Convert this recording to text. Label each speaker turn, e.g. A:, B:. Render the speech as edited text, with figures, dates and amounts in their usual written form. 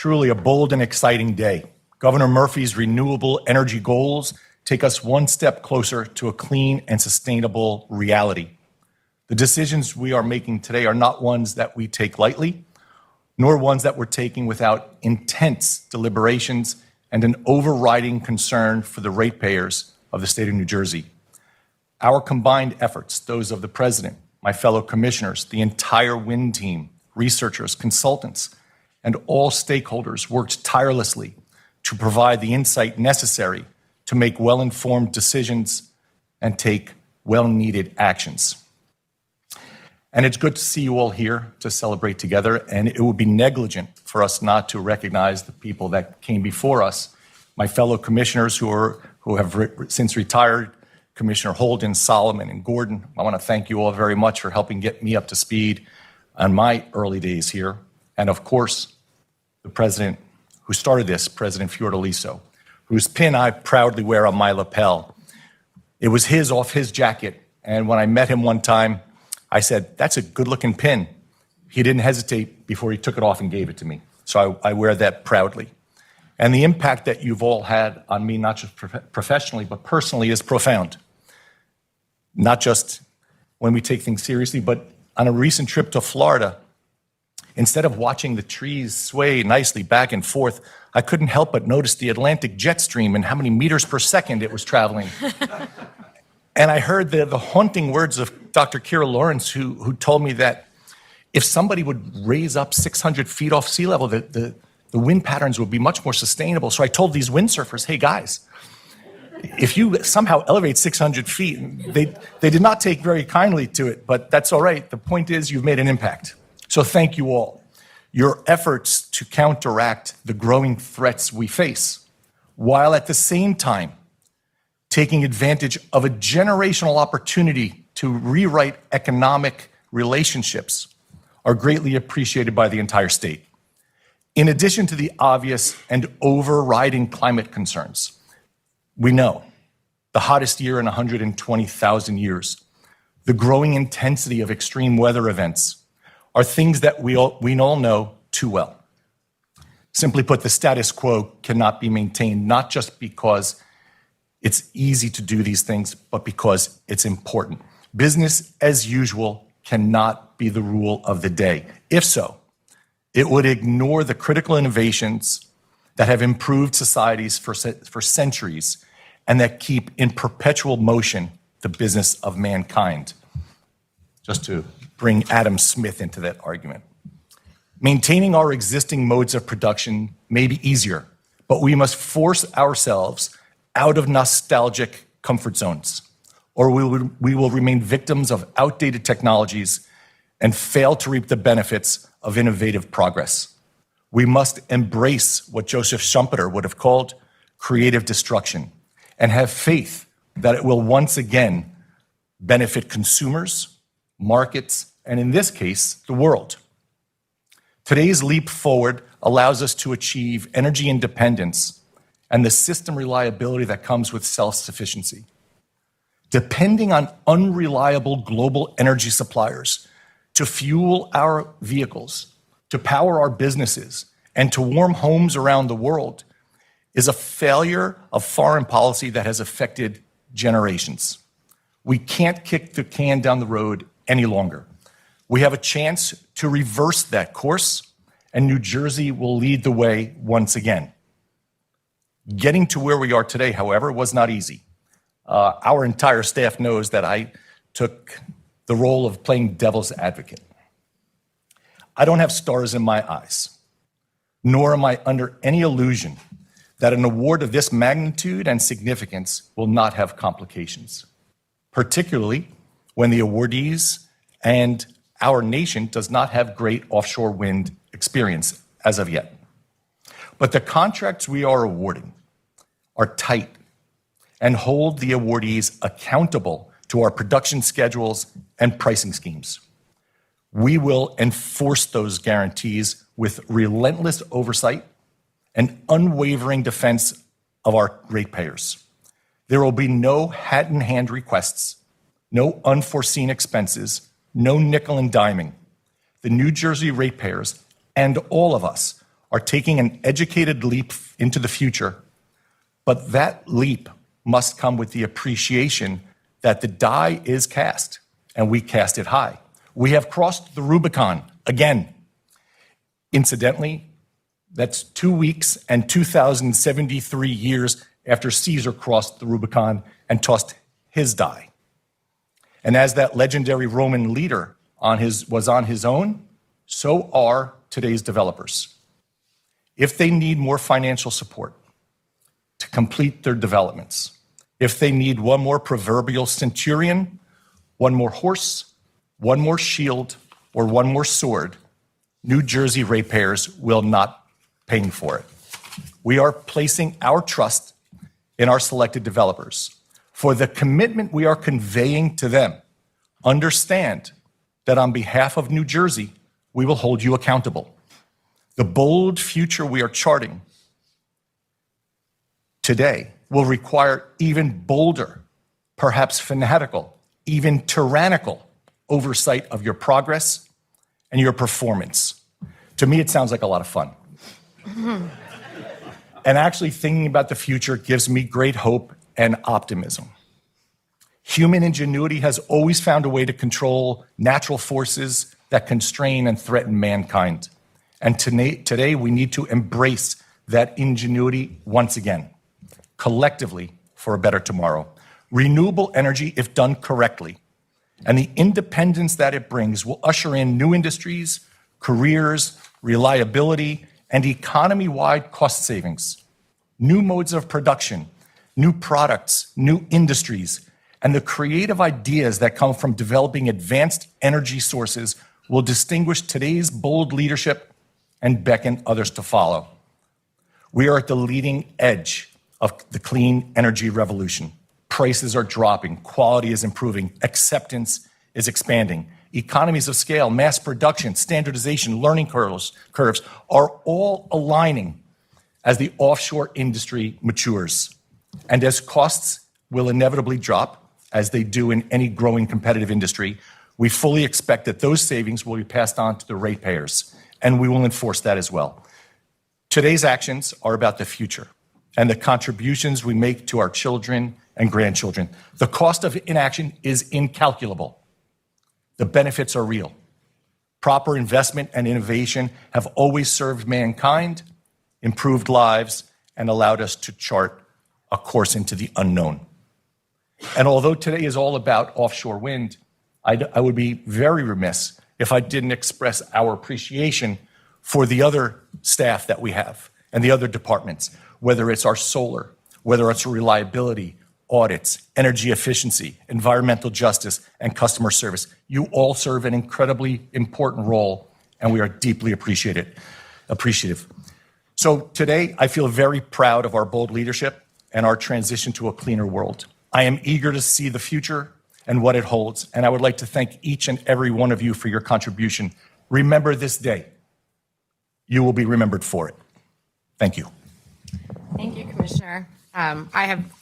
A: truly a bold and exciting day. Governor Murphy's renewable energy goals take us one step closer to a clean and sustainable reality. The decisions we are making today are not ones that we take lightly, nor ones that we're taking without intense deliberations and an overriding concern for the ratepayers of the state of New Jersey. Our combined efforts, those of the President, my fellow commissioners, the entire wind team, researchers, consultants, and all stakeholders worked tirelessly to provide the insight necessary to make well-informed decisions and take well-needed actions. And it's good to see you all here to celebrate together, and it would be negligent for us not to recognize the people that came before us, my fellow commissioners who have since retired, Commissioner Holden, Solomon, and Gordon. I want to thank you all very much for helping get me up to speed on my early days here. And of course, the president who started this, President Fiordaliso, whose pin I proudly wear on my lapel. It was off his jacket, and when I met him one time, I said, "That's a good-looking pin." He didn't hesitate before he took it off and gave it to me. So I wear that proudly. And the impact that you've all had on me, not just professionally, but personally, is profound. Not just when we take things seriously, but on a recent trip to Florida, instead of watching the trees sway nicely back and forth, I couldn't help but notice the Atlantic jet stream and how many meters per second it was traveling. And I heard the haunting words of Dr. Kira Lawrence, who told me that if somebody would raise up 600 feet off sea level, the wind patterns would be much more sustainable. So I told these windsurfers, hey guys, if you somehow elevate 600 feet, they did not take very kindly to it, but that's all right. The point is you've made an impact. So thank you all. Your efforts to counteract the growing threats we face, while at the same time taking advantage of a generational opportunity to rewrite economic relationships, are greatly appreciated by the entire state. In addition to the obvious and overriding climate concerns, we know the hottest year in 120,000 years, the growing intensity of extreme weather events are things that we all know too well. Simply put, the status quo cannot be maintained, not just because it's easy to do these things, but because it's important. Business as usual cannot be the rule of the day. If so, it would ignore the critical innovations that have improved societies for centuries and that keep in perpetual motion the business of mankind. Just to bring Adam Smith into that argument. Maintaining our existing modes of production may be easier, but we must force ourselves out of nostalgic comfort zones, or we will remain victims of outdated technologies and fail to reap the benefits of innovative progress. We must embrace what Joseph Schumpeter would have called creative destruction and have faith that it will once again benefit consumers, markets, and in this case, the world. Today's leap forward allows us to achieve energy independence and the system reliability that comes with self-sufficiency. Depending on unreliable global energy suppliers to fuel our vehicles, to power our businesses, and to warm homes around the world is a failure of foreign policy that has affected generations. We can't kick the can down the road any longer. We have a chance to reverse that course, and New Jersey will lead the way once again. Getting to where we are today, however, was not easy. Our entire staff knows that I took the role of playing devil's advocate. I don't have stars in my eyes, nor am I under any illusion that an award of this magnitude and significance will not have complications, particularly when the awardees and our nation does not have great offshore wind experience as of yet. But the contracts we are awarding are tight and hold the awardees accountable to our production schedules and pricing schemes. We will enforce those guarantees with relentless oversight and unwavering defense of our ratepayers. There will be no hat-in-hand requests, no unforeseen expenses, no nickel and diming. The New Jersey ratepayers and all of us are taking an educated leap into the future, but that leap must come with the appreciation that the die is cast, and we cast it high. We have crossed the Rubicon again. Incidentally, that's 2 weeks and 2,073 years after Caesar crossed the Rubicon and tossed his die. And as that legendary Roman leader was on his own, so are today's developers. If they need more financial support to complete their developments, if they need one more proverbial centurion, one more horse, one more shield, or one more sword, New Jersey ratepayers will not pay for it. We are placing our trust in our selected developers. For the commitment we are conveying to them, understand that on behalf of New Jersey, we will hold you accountable. The bold future we are charting today will require even bolder, perhaps fanatical, even tyrannical oversight of your progress and your performance. To me, it sounds like a lot of fun. And actually thinking about the future gives me great hope and optimism. Human ingenuity has always found a way to control natural forces that constrain and threaten mankind. And today we need to embrace that ingenuity once again, collectively for a better tomorrow. Renewable energy, if done correctly, and the independence that it brings will usher in new industries, careers, reliability, and economy-wide cost savings, new modes of production, new products, new industries, and the creative ideas that come from developing advanced energy sources will distinguish today's bold leadership and beckon others to follow. We are at the leading edge of the clean energy revolution. Prices are dropping, quality is improving, acceptance is expanding. Economies of scale, mass production, standardization, learning curves are all aligning as the offshore industry matures. And as costs will inevitably drop, as they do in any growing competitive industry, we fully expect that those savings will be passed on to the ratepayers, and we will enforce that as well. Today's actions are about the future and the contributions we make to our children and grandchildren. The cost of inaction is incalculable. The benefits are real. Proper investment and innovation have always served mankind, improved lives, and allowed us to chart a course into the unknown. And although today is all about offshore wind, I would be very remiss if I didn't express our appreciation for the other staff that we have and the other departments, whether it's our solar, whether it's reliability, audits, energy efficiency, environmental justice, and customer service. You all serve an incredibly important role, and we are deeply appreciative. So today, I feel very proud of our bold leadership and our transition to a cleaner world. I am eager to see the future and what it holds, and I would like to thank each and every one of you for your contribution. Remember this day. You will be remembered for it. Thank you.
B: Thank you, Commissioner. I have